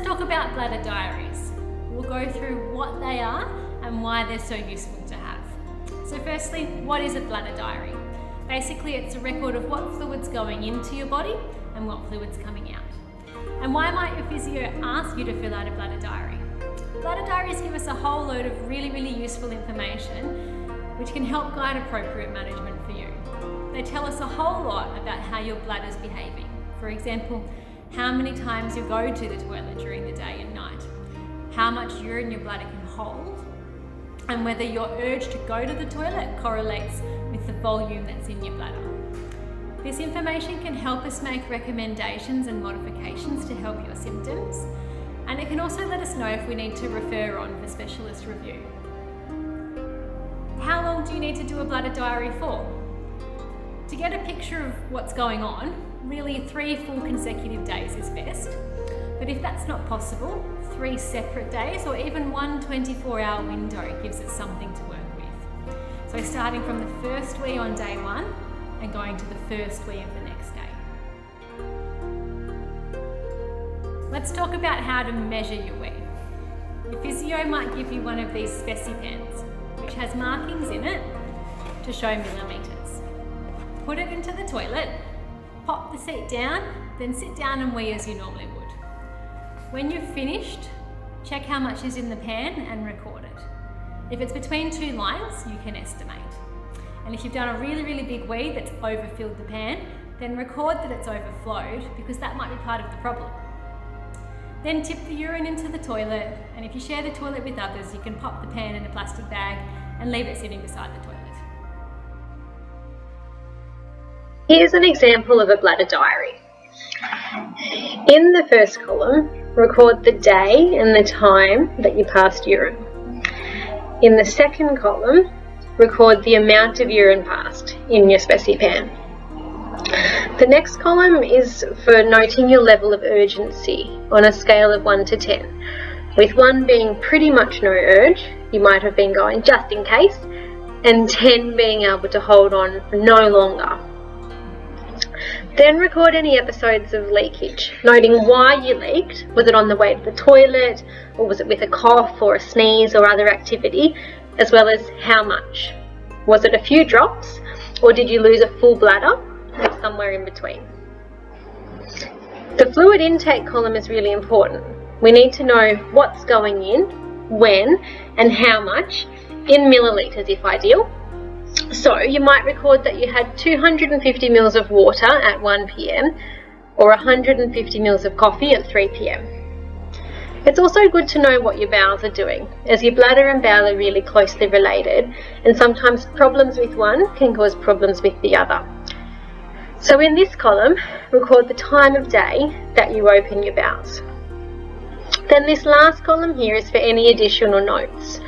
talk about bladder diaries. We'll go through what they are and why they're so useful to have. So firstly, what is a bladder diary? Basically, it's a record of what fluid's going into your body and what fluid's coming out. And why might your physio ask you to fill out a bladder diary? Bladder diaries give us a whole load of really useful information which can help guide appropriate management for you. They tell us a whole lot about how your bladder's behaving. For example, how many times you go to the toilet during the day and night, how much urine your bladder can hold, and whether your urge to go to the toilet correlates with the volume that's in your bladder. This information can help us make recommendations and modifications to help your symptoms, and it can also let us know if we need to refer on for specialist review. How long do you need to do a bladder diary for? To get a picture of what's going on, really 3 full consecutive days is best. But if that's not possible, 3 separate days or even one 24-hour window gives us something to work with. So starting from the first wee on day 1 and going to the first wee of the next day. Let's talk about how to measure your wee. Your physio might give you one of these specipens, which has markings in it to show millimetres. Put it into the toilet, pop the seat down, then sit down and wee as you normally would. When you've finished, check how much is in the pan and record it. If it's between 2 lines, you can estimate. And if you've done a really big wee that's overfilled the pan, then record that it's overflowed because that might be part of the problem. Then tip the urine into the toilet, and if you share the toilet with others, you can pop the pan in a plastic bag and leave it sitting beside the toilet. Here's an example of a bladder diary. In the first column, record the day and the time that you passed urine. In the second column, record the amount of urine passed in your specipan. The next column is for noting your level of urgency on a scale of 1 to 10, with 1 being pretty much no urge, you might have been going just in case, and 10 being able to hold on for no longer. Then record any episodes of leakage, noting why you leaked. Was it on the way to the toilet, or was it with a cough or a sneeze or other activity, as well as how much. Was it a few drops, or did you lose a full bladder, or somewhere in between? The fluid intake column is really important. We need to know what's going in, when, and how much, in millilitres if ideal. So you might record that you had 250 ml of water at 1 p.m. or 150 ml of coffee at 3 p.m. It's also good to know what your bowels are doing, as your bladder and bowel are really closely related, and sometimes problems with one can cause problems with the other. So in this column, record the time of day that you open your bowels. Then this last column here is for any additional notes.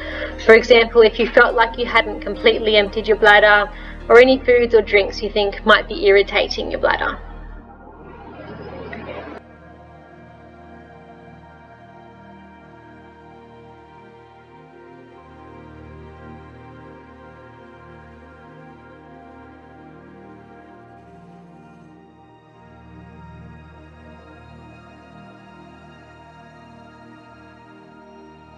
For example, if you felt like you hadn't completely emptied your bladder, or any foods or drinks you think might be irritating your bladder.